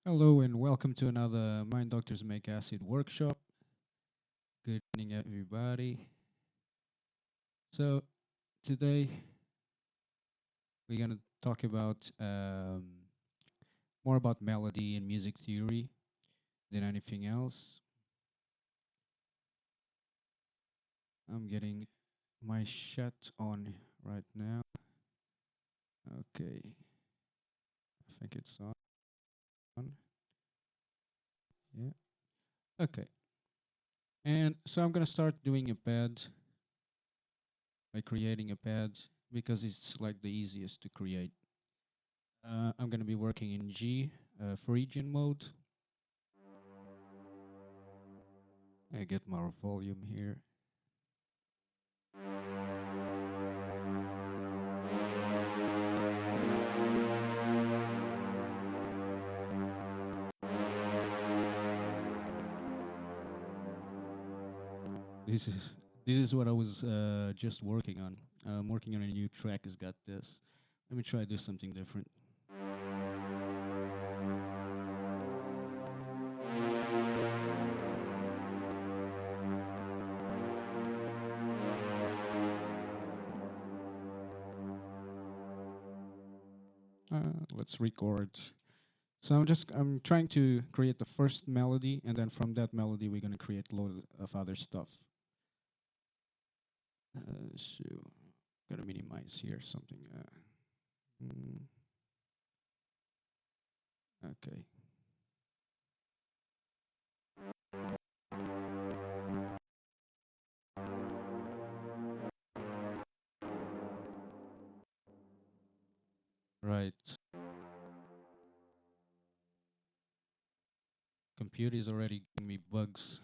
Hello and welcome to another Mind Doctors Make Acid workshop. Good evening, everybody. So, today we're going to talk about more about melody and music theory than anything else. I'm getting my shot on right now. Okay, I think it's on. Yeah, okay. And so, I'm going to start doing a pad by creating a pad because it's like the easiest to create. I'm going to be working in G, Phrygian mode. I get more volume here. This is this is what I was just working on. I'm working on a new track. It's got this. Let me try to do something different. Let's record. So I'm trying to create the first melody, and then from that melody we're gonna create a load of other stuff. So gotta minimize here something. Mm, okay. Right. Computer is already giving me bugs.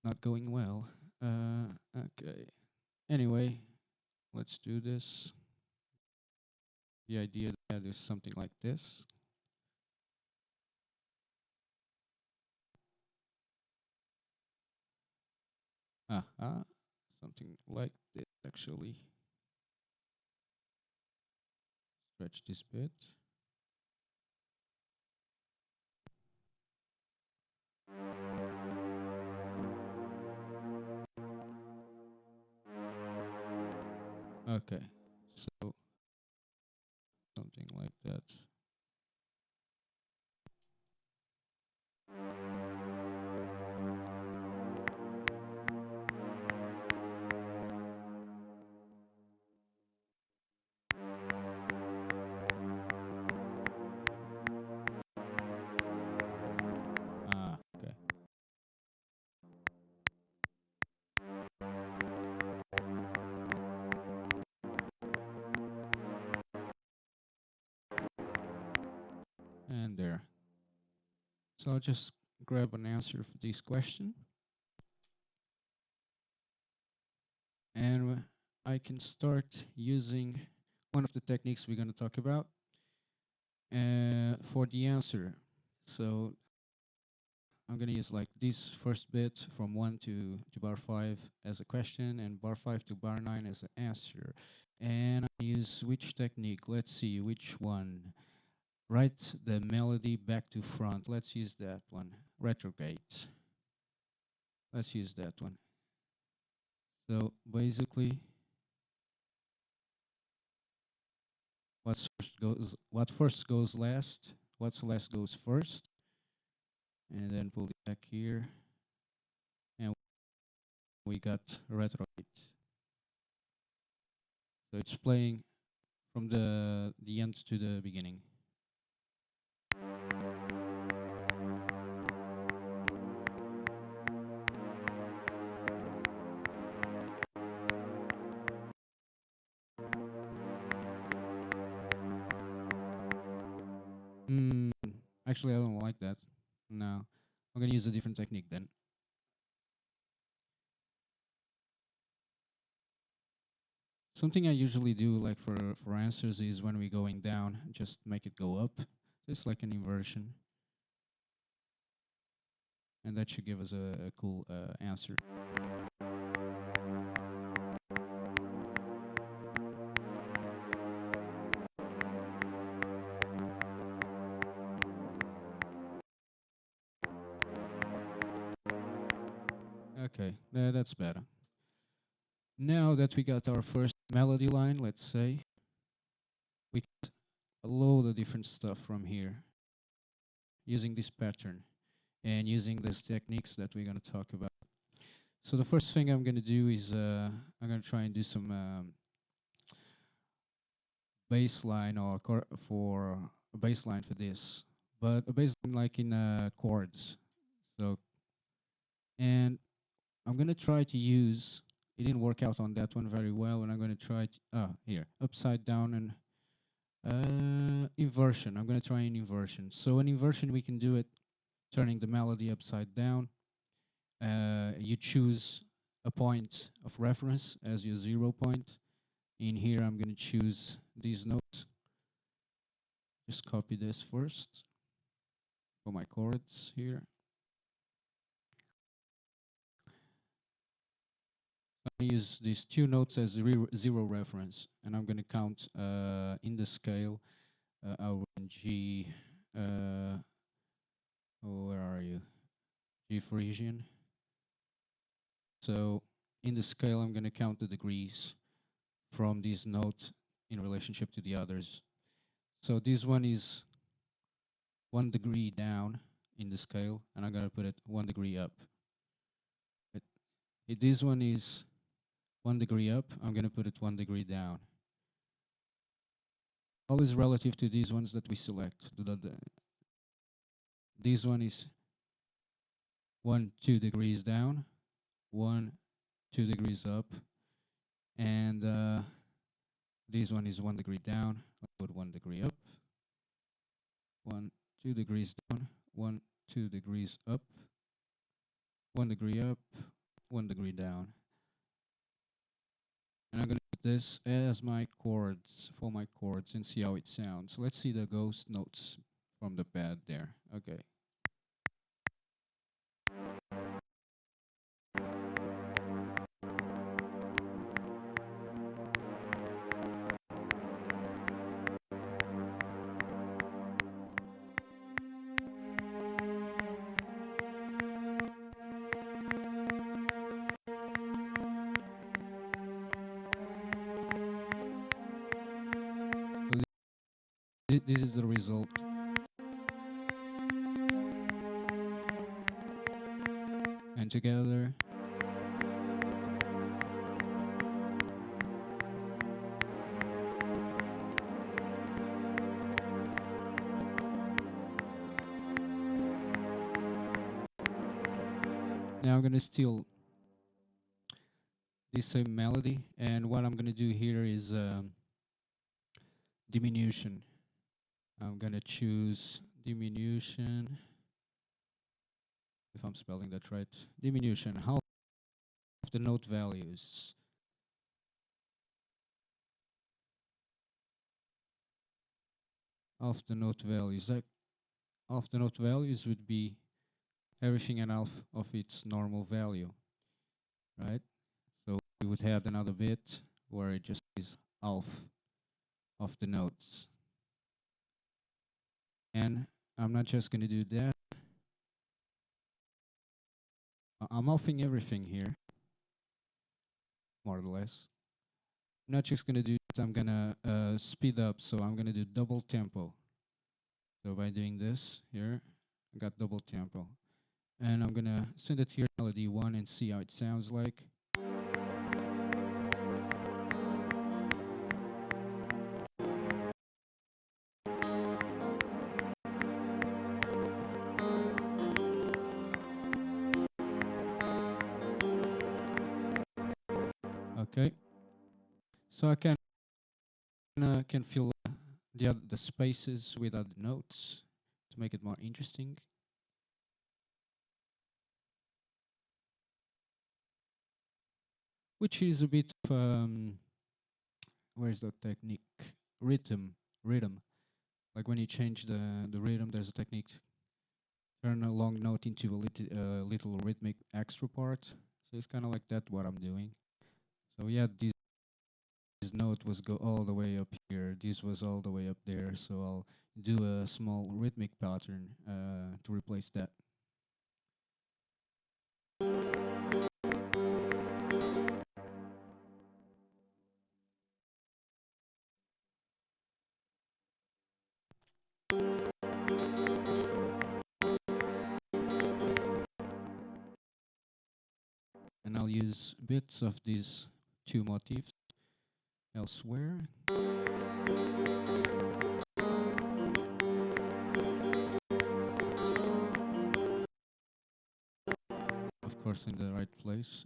Not going well. Okay. Anyway, let's do this. The idea that is something like this. Something like this actually. Stretch this bit. Okay, so something like that. Okay. And there. So I'll just grab an answer for this question. And I can start using one of the techniques we're going to talk about for the answer. So I'm going to use like this first bit from 1 to bar 5 as a question and bar 5 to bar 9 as an answer. And I use which technique? Let's see, which one? Write the melody back to front. Let's use that one. Retrograde. Let's use that one. So basically, what first goes last, what's last goes first, and then pull it back here, and we got retrograde. So it's playing from the end to the beginning. Hmm. Actually, I don't like that. No, I'm gonna use a different technique then. Something I usually do, like for answers, is when we're going down, just make it go up, just like an inversion, and that should give us a cool answer. Okay, that's better. Now that we got our first melody line, let's say, we can load the different stuff from here using this pattern and using these techniques that we're going to talk about. So the first thing I'm going to do is I'm going to try and do some bass line or for a bass line for this, but a bass line like in chords. So, and I'm going to try to use, it didn't work out on that one very well, and I'm going to try to, here, upside down and inversion. I'm going to try an inversion. So an inversion, we can do it turning the melody upside down. You choose a point of reference as your 0 point. In here, I'm going to choose these notes. Just copy this first for my chords here. I use these two notes as zero reference, and I'm going to count in the scale our G. Where are you? G Frisian. So in the scale, I'm going to count the degrees from this note in relationship to the others. So this one is 1 degree down in the scale, and I'm going to put it 1 degree up. If this one is 1 degree up, I'm going to put it 1 degree down. Always relative to these ones that we select. This one is 2 degrees down, 2 degrees up, and this one is 1 degree down. I'll put 1 degree up, 2 degrees down, 2 degrees up, 1 degree up, 1 degree down. And I'm going to put this as my chords, for my chords, and see how it sounds. Let's see the ghost notes from the pad there. Okay. So this is the result. And together. Now I'm going to steal this same melody, and what I'm going to do here is diminution. I'm going to choose diminution, if I'm spelling that right. Diminution, half of the note values. Half the note values. Half the note values would be everything and half of its normal value, right? So we would have another bit where it just is half of the notes. And I'm not just going to do that. I'm halving everything here, more or less. I'm not just going to do that, I'm going to speed up. So I'm going to do double tempo. So by doing this here, I got double tempo. And I'm going to send it to your melody 1 and see how it sounds like. Okay. So I can fill the spaces with other notes to make it more interesting. Which is a bit of where's the technique? Rhythm. Like when you change the rhythm, there's a technique to turn a long note into a little rhythmic extra part. So it's kind of like that what I'm doing. So yeah, this note was go all the way up here. This was all the way up there. So I'll do a small rhythmic pattern to replace that. and I'll use bits of these two motifs elsewhere. Of course, in the right place.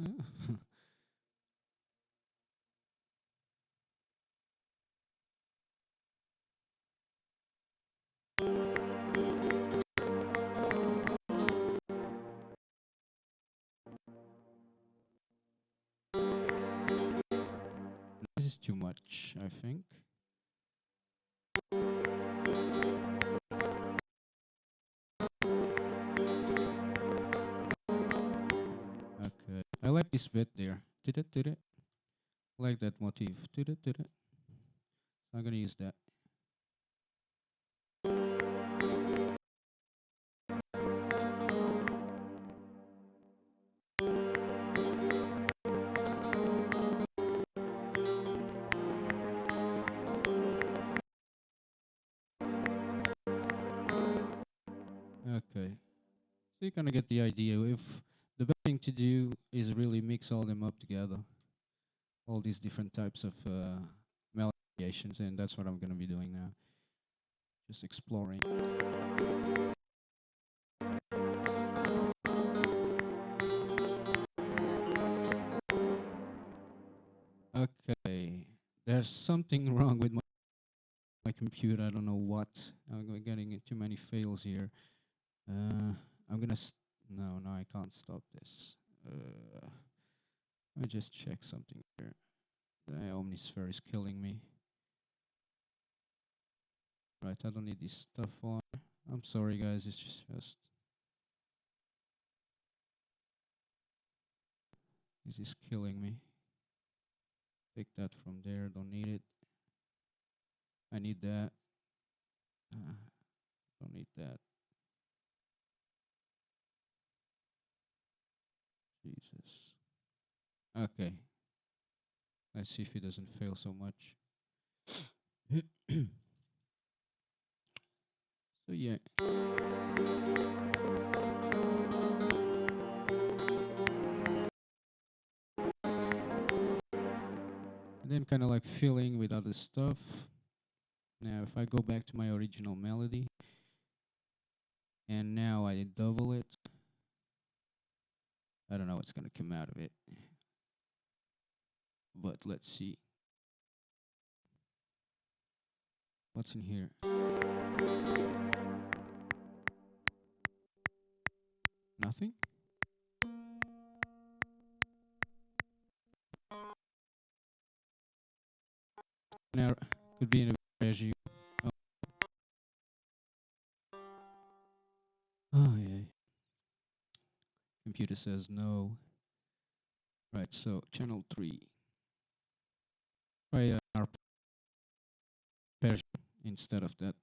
This is too much, I think. Okay. I like this bit there. Did it? Did it? I like that motif. Did it? Did it? So I'm gonna use that. Okay. So you kind of get the idea. If the best thing to do is really mix all them up together, all these different types of melody variations, and that's what I'm gonna be doing now. Just exploring. Okay. There's something wrong with my computer. I don't know what. I'm getting too many fails here. I'm gonna. No, no, I can't stop this. Let me just check something here. The Omnisphere is killing me. Right, I don't need this stuff on. I'm sorry, guys. It's just. This is killing me. Take that from there. Don't need it. I need that. Don't need that. Jesus. Okay. Let's see if it doesn't fail so much. So yeah. And then kind of like filling with other stuff. Now if I go back to my original melody and now I double it, I don't know what's gonna come out of it. But let's see. What's in here? Nothing? Now could be in a regime. Oh yeah. Computer says no. Right, so channel 3. Try our version instead of that.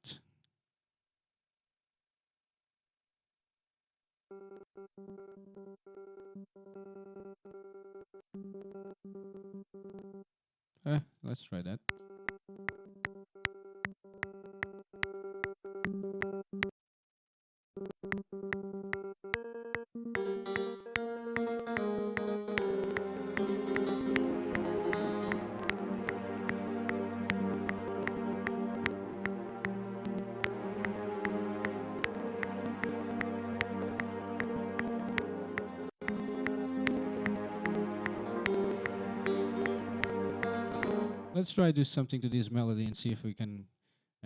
Let's try that. Let's try do something to this melody and see if we can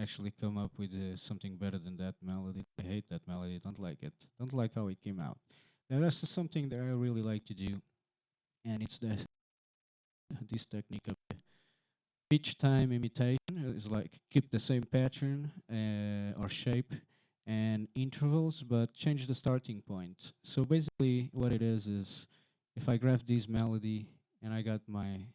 actually come up with something better than that melody. I hate that melody. Don't like it. Don't like how it came out. Now that's something that I really like to do, and it's this technique of pitch time imitation. Is like keep the same pattern or shape and intervals, but change the starting point. So basically, what it is if I graph this melody and I got my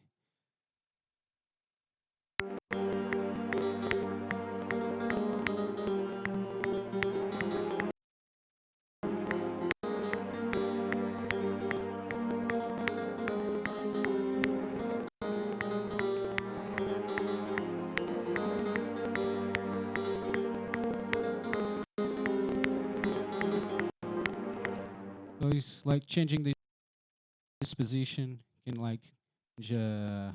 so it's like changing the this position can like change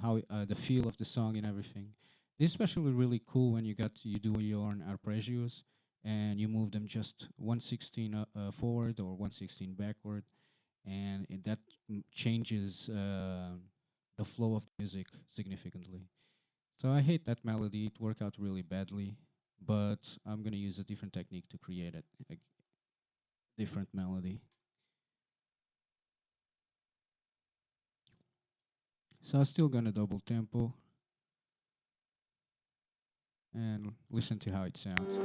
how the feel of the song and everything. This is especially really cool when you do your own arpeggios and you move them just 116 forward or 116 backward, and that changes the flow of music significantly. So I hate that melody. It worked out really badly, but I'm gonna use a different technique to create a different melody. So I'm still gonna double tempo and listen to how it sounds.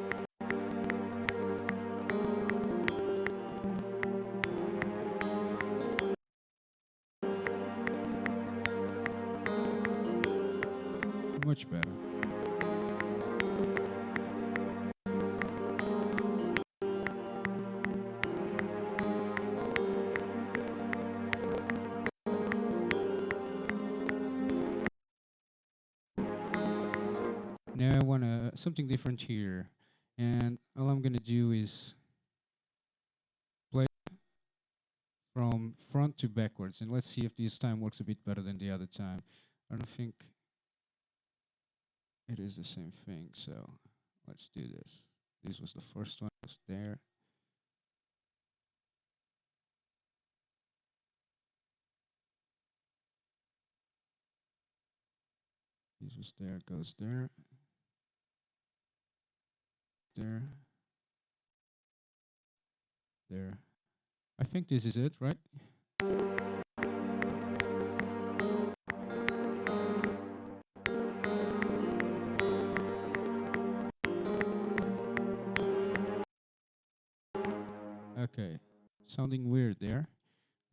Much better. Now I wanna something different here, and all I'm gonna do is play from front to backwards, and let's see if this time works a bit better than the other time. I don't think it is the same thing, so let's do this. This was the first one, was there. This was there, goes there, there, there. I think this is it, right? Okay. Sounding weird there,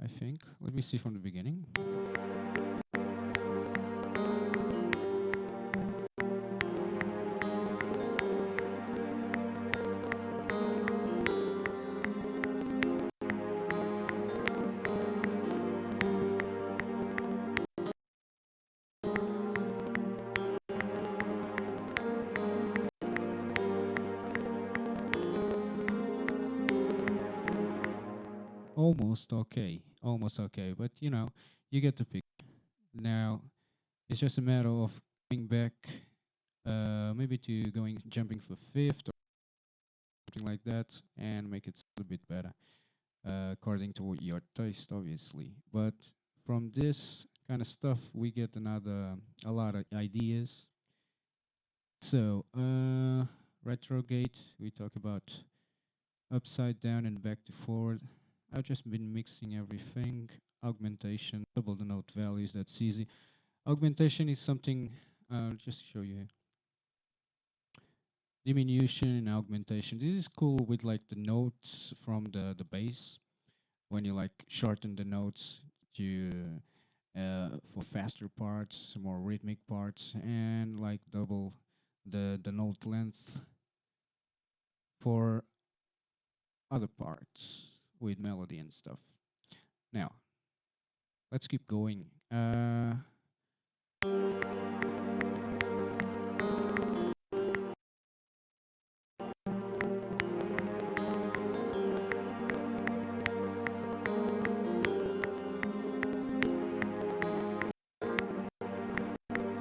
I think. Let me see from the beginning. Almost okay, but you get the pic. Now it's just a matter of going back, maybe to jumping for fifth or something like that, and make it a little bit better, according to your taste, obviously. But from this kind of stuff, we get a lot of ideas. So, retrograde, we talk about upside down and back to forward. I've just been mixing everything. Augmentation, double the note values, that's easy. Augmentation is something, just to show you here. Diminution and augmentation. This is cool with like the notes from the bass. When you like shorten the notes to for faster parts, more rhythmic parts, and like double the note length for other parts with melody and stuff. Now, let's keep going.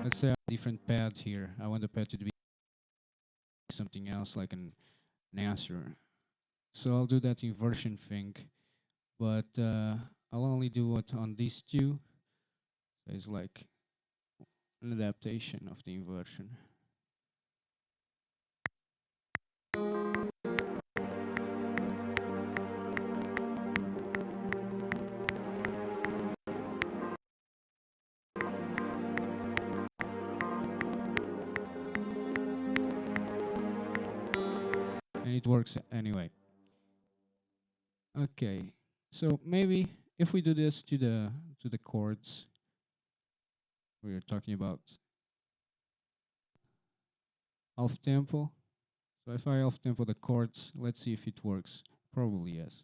Let's say a different pad here. I want the pad to be something else like an answer. So I'll do that inversion thing, but I'll only do it on these two. So it's like an adaptation of the inversion. And it works anyway. Okay, so maybe if we do this to the chords, we're talking about half tempo. So if I half tempo the chords, let's see if it works. Probably yes.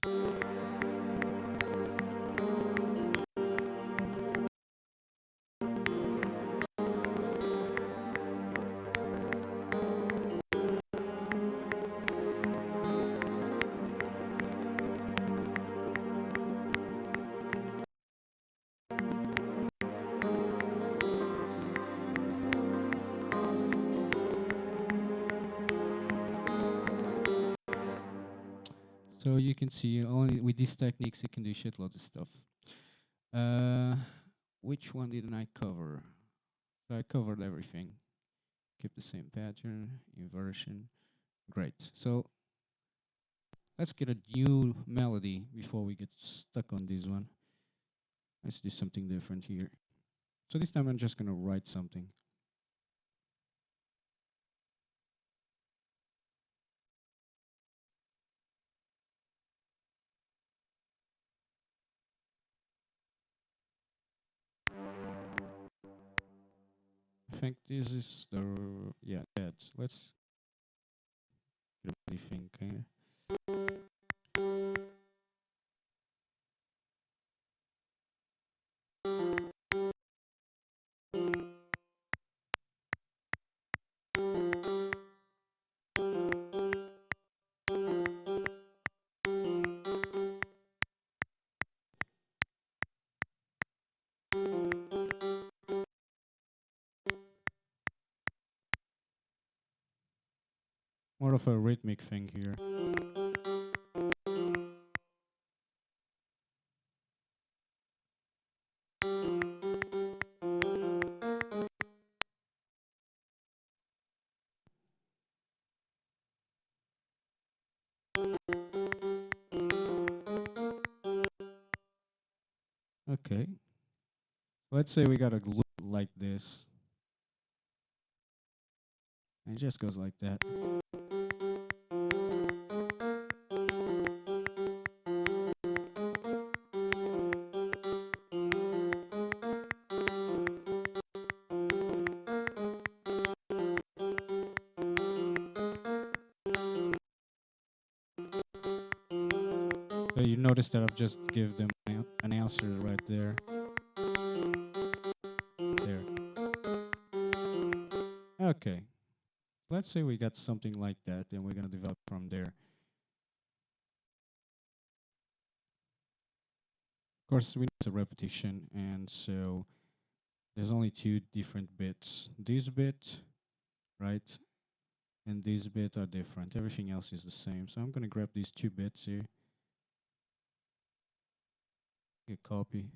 So you can see only with these techniques you can do shitloads of stuff. Uh, which one didn't I cover? So I covered everything. Keep the same pattern, inversion. Great. So let's get a new melody before we get stuck on this one. Let's do something different here. So this time I'm just gonna write something. I think this is the yeah that. Let's get a thing. Okay. More of a rhythmic thing here. Okay. Let's say we got a loop like this. And it just goes like that. So you notice that I've just give them an answer right there. There. Okay. Let's say we got something like that, and we're gonna develop from there. Of course, we need a repetition, and so there's only two different bits. This bit, right, and this bit are different. Everything else is the same. So I'm gonna grab these two bits here. Get copy.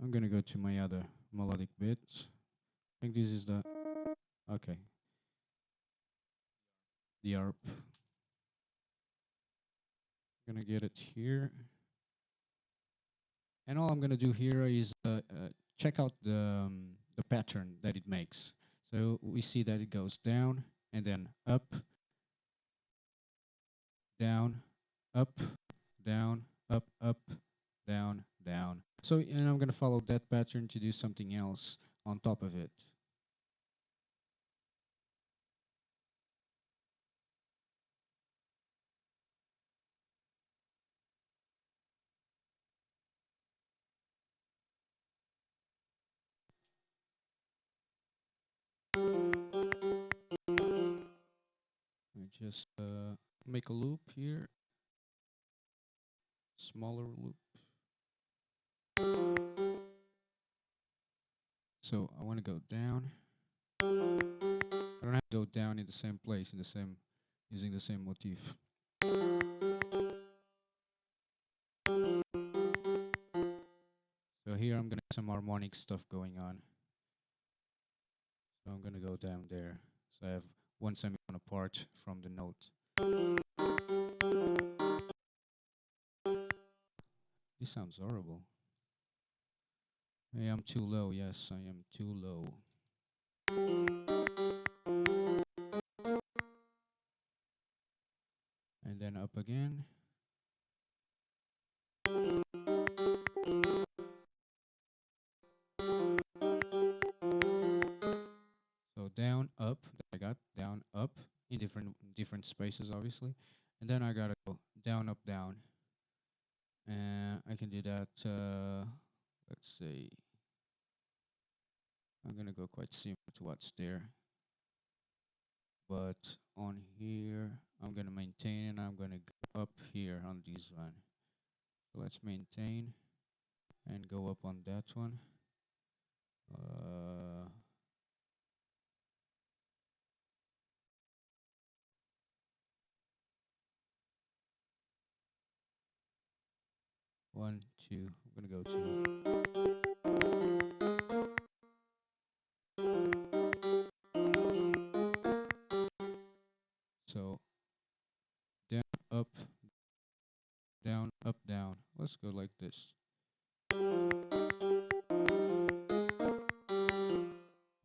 I'm gonna go to my other melodic bits. I think this is the okay. The ARP. Gonna get it here. And all I'm gonna do here is check out the pattern that it makes. So we see that it goes down and then up, down, up, down, up, down, down. So and I'm gonna follow that pattern to do something else on top of it. I just make a loop here, smaller loop. So I want to go down. I don't have to go down in the same place, in the same, using the same motif. So here I'm gonna have some harmonic stuff going on. So I'm gonna go down there. So I have one semitone apart from the note. This sounds horrible. Hey, I'm too low. Yes, I am too low. And then up again. So down, up. I got down, up in different spaces, obviously. And then I gotta go down, up, down. And I can do that. Let's see. I'm gonna go quite similar to what's there. But on here, I'm gonna maintain and I'm gonna go up here on this one. So let's maintain and go up on that one. Uh, 1, 2. I'm gonna go to. So down, up, down, up, down. Let's go like this.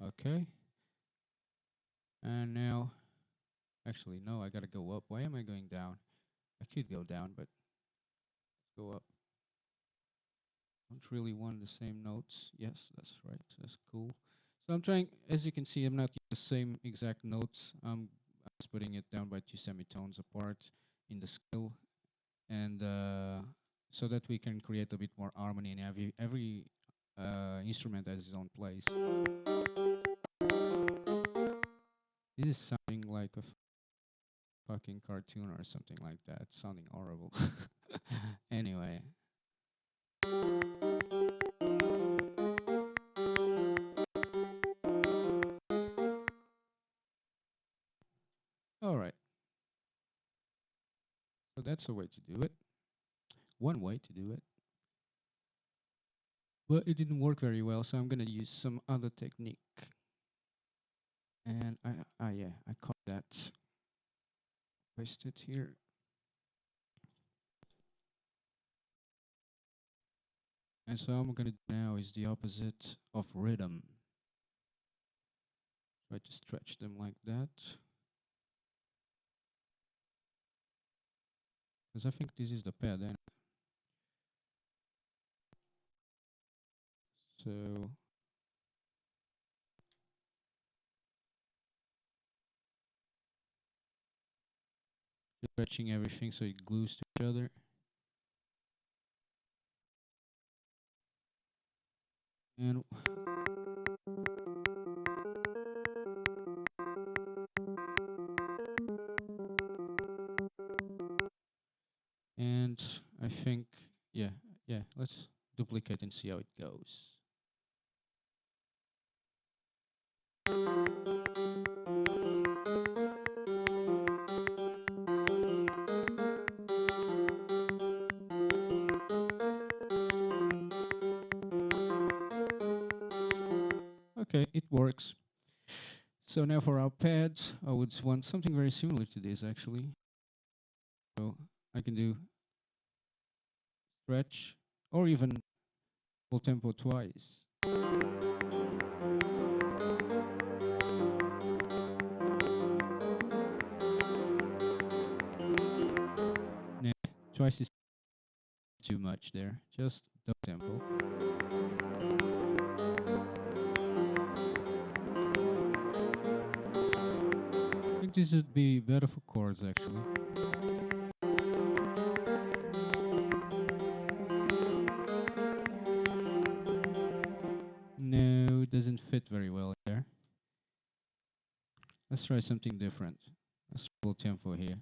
Okay. And now, actually, no, I gotta go up. Why am I going down? I could go down, but go up. Don't really want the same notes. Yes, that's right. That's cool. So I'm trying, as you can see, I'm not using the same exact notes. I'm just putting it down by 2 semitones apart in the scale, and so that we can create a bit more harmony in every instrument has its own place. This is sounding like a fucking cartoon or something like that. It's sounding horrible. Anyway. All right. So that's a way to do it. One way to do it. But it didn't work very well, so I'm gonna use some other technique. And yeah, I caught that. Paste it here. And so I'm gonna do now is the opposite of rhythm. Try to stretch them like that. Because I think this is the pad, and so stretching everything so it glues to each other. And and I think yeah, let's duplicate and see how it goes. Okay, it works. So now for our pads, I would want something very similar to this actually. So I can do stretch or even full tempo twice. Nah, twice is too much there. Just the tempo. I think this would be better for chords actually. No, it doesn't fit very well there. Let's try something different. Let's full tempo here.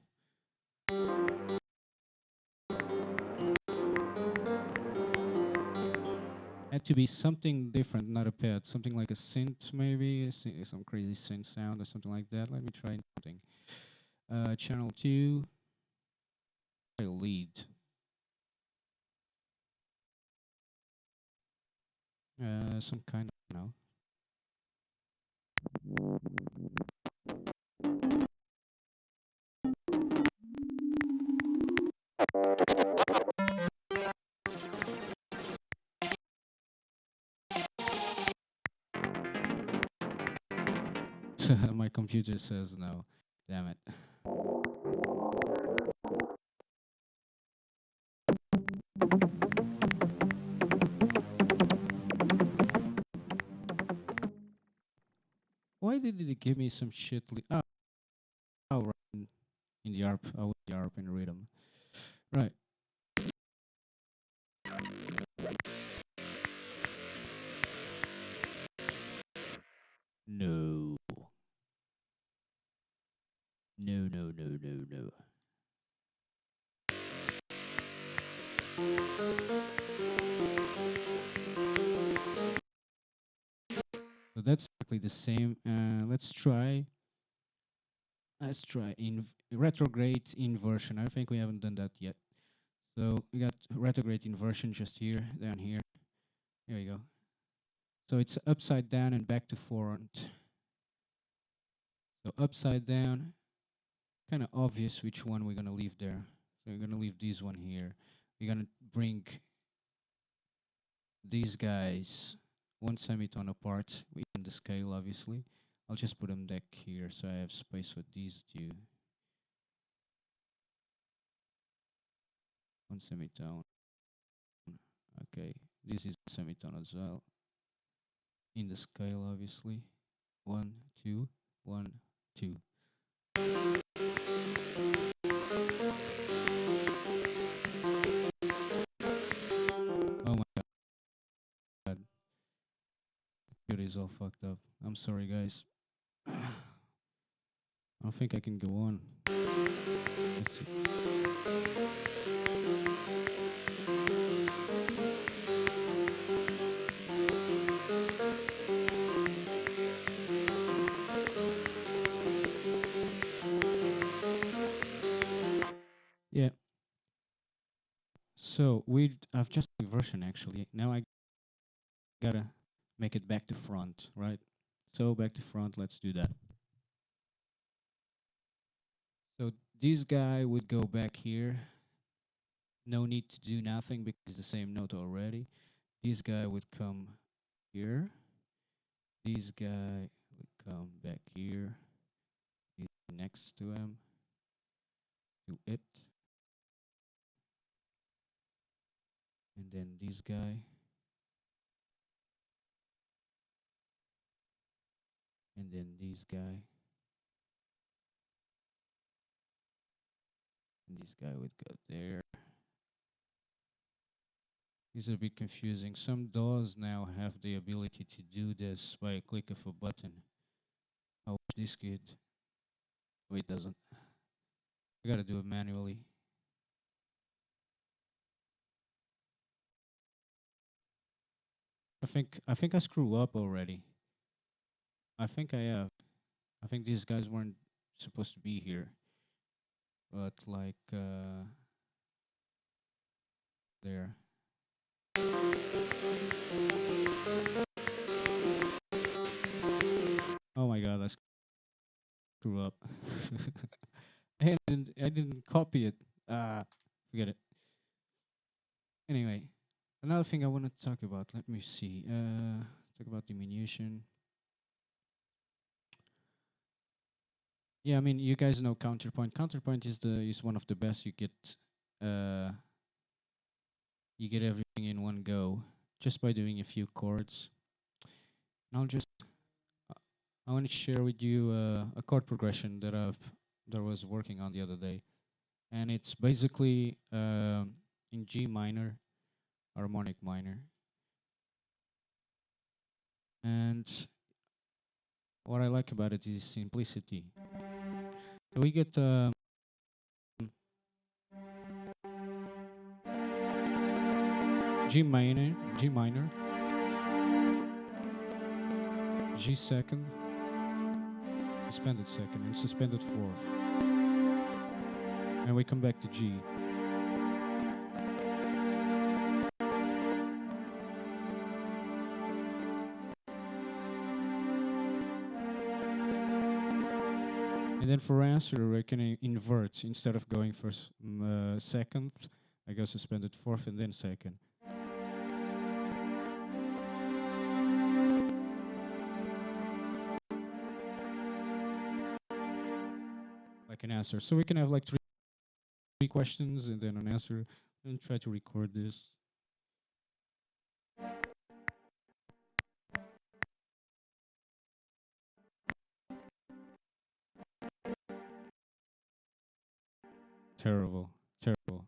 Had to be something different, not a pad. Something like a synth, maybe some crazy synth sound or something like that. Let me try something. Channel 2. Lead. Some kind of no. My computer says no. Damn it. Why did it give me some shit? Oh, right. In the ARP. Oh, the ARP in rhythm. Right. No. No, no, no, no, no. So that's exactly the same. Let's try. Let's try in retrograde inversion. I think we haven't done that yet. So we got retrograde inversion just here, down here. Here we go. So it's upside down and back to front. So upside down, kind of obvious which one we're gonna leave there. So we're gonna leave this one here. We're gonna bring these guys one semitone apart in the scale, obviously. I'll just put them back here so I have space for these two. One semitone. Okay, this is a semitone as well. In the scale, obviously. 1, 2, 1, 2. Oh my god. It is all fucked up. I'm sorry, guys. I don't think I can go on. Let's see. Yeah. So I've just version actually. Now I gotta make it back to front, right? So back to front, let's do that. So this guy would go back here. No need to do nothing because it's the same note already. This guy would come here. This guy would come back here. He's next to him. To it. And then this guy. And then this guy. And this guy would go there. It's a bit confusing. Some DAWs now have the ability to do this by a click of a button. I wish this could. Wait, it doesn't. I gotta do it manually. I think I screw up already. I think I have. I think these guys weren't supposed to be here. But like there. Oh my god, I screw up. I didn't copy it. Forget it. Anyway, another thing I want to talk about. Let me see. Talk about diminution. Yeah, I mean, you guys know counterpoint. Counterpoint is one of the best. Uh, you get everything in one go just by doing a few chords. And I want to share with you a chord progression that I was working on the other day, and it's basically in G minor, harmonic minor, and what I like about it is simplicity. So we get G minor, G second, suspended second, and suspended fourth, and we come back to G. And then for answer, we can invert. Instead of going for second, I go suspended fourth and then second. Like an answer. So we can have like three questions and then an answer, and try to record this. Terrible, terrible.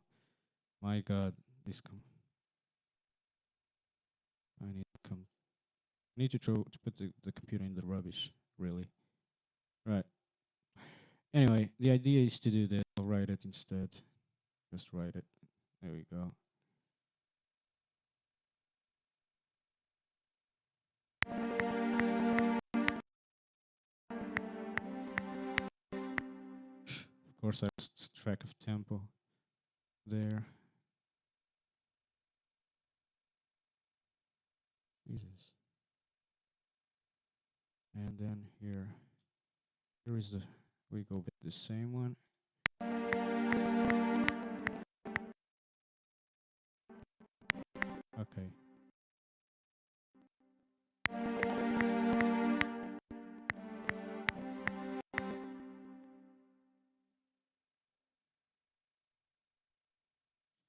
My God, this I need to come. I need to put the computer in the rubbish. Really. Right. Anyway, the idea is to do this. I'll write it instead. Just write it. There we go. Of course, I lost track of tempo there. And then here is we go with the same one. Okay.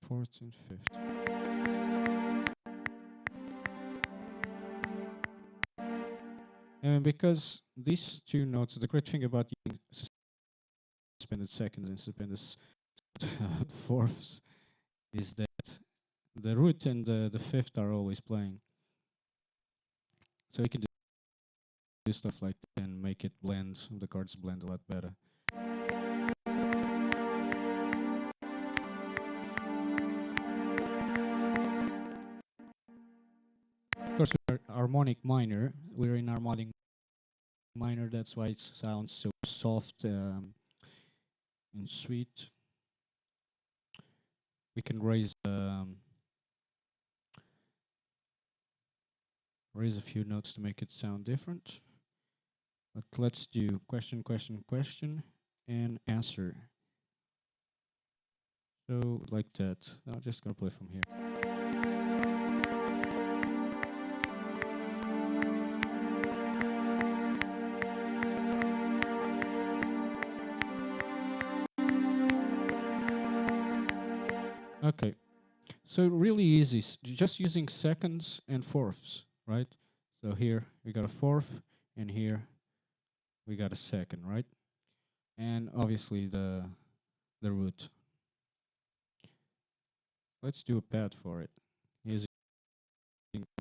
Fourth and fifth. And because these two notes, the great thing about using suspended seconds and suspended fourths is that the root and the fifth are always playing. So you can do stuff like that and make it blend, the cards blend a lot better. Of course, we're harmonic minor. We're in harmonic minor, that's why it sounds so soft and sweet. We can raise a few notes to make it sound different. But let's do question, question, question, and answer. So like that. I'm just gonna play from here. Okay, so really easy, just using seconds and fourths, right? So here we got a fourth, and here we got a second, right? And obviously the root. Let's do a pad for it using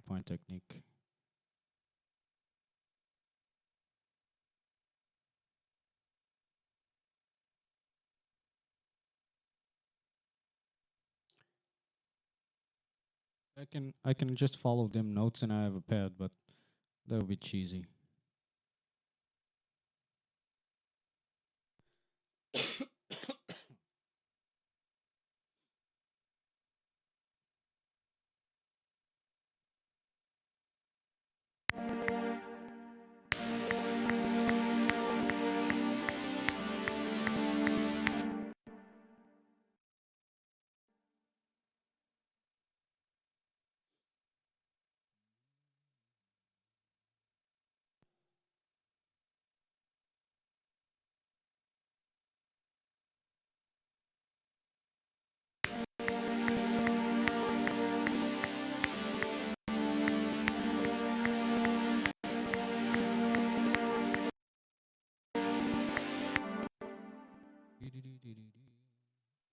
point technique. I can just follow them notes and I have a pad, but that would be cheesy.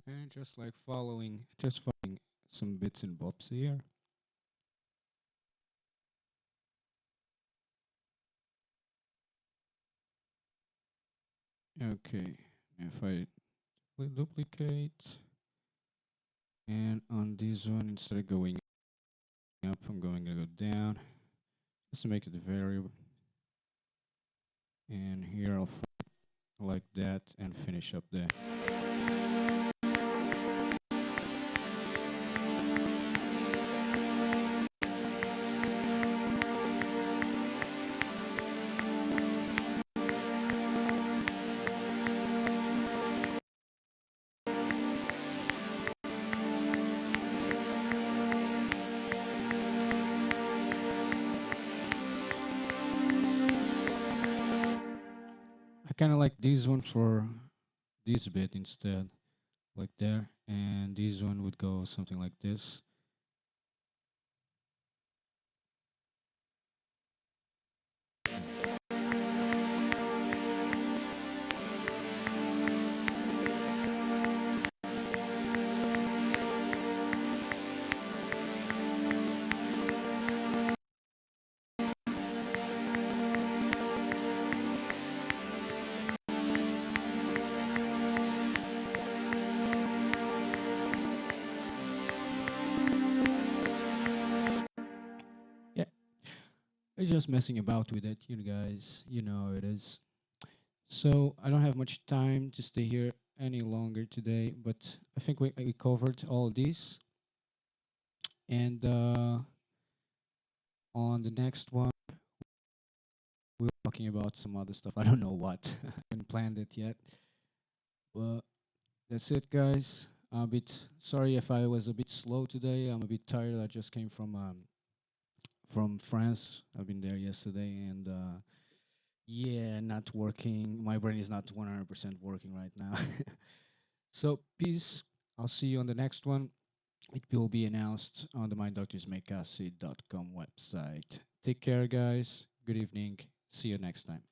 And just like just following some bits and bobs here. Okay, if I duplicate, and on this one, instead of going up, I'm going to go down, just to make it a variable. And here I'll like that and finish up there. I kind of like this one for this bit instead, like there, and this one would go something like this. Yeah, I'm just messing about with it, you guys. You know how it is. So I don't have much time to stay here any longer today, but I think we covered all these. And on the next one, we'll talking about some other stuff. I don't know what. I haven't planned it yet. But that's it, guys. I'm a bit sorry if I was a bit slow today. I'm a bit tired. I just came from France. I've been there yesterday, and yeah, not working. My brain is not 100% working right now. So peace. I'll see you on the next one. It will be announced on the MyDoctorsMakeAcid.com website. Take care, guys. Good evening. See you next time.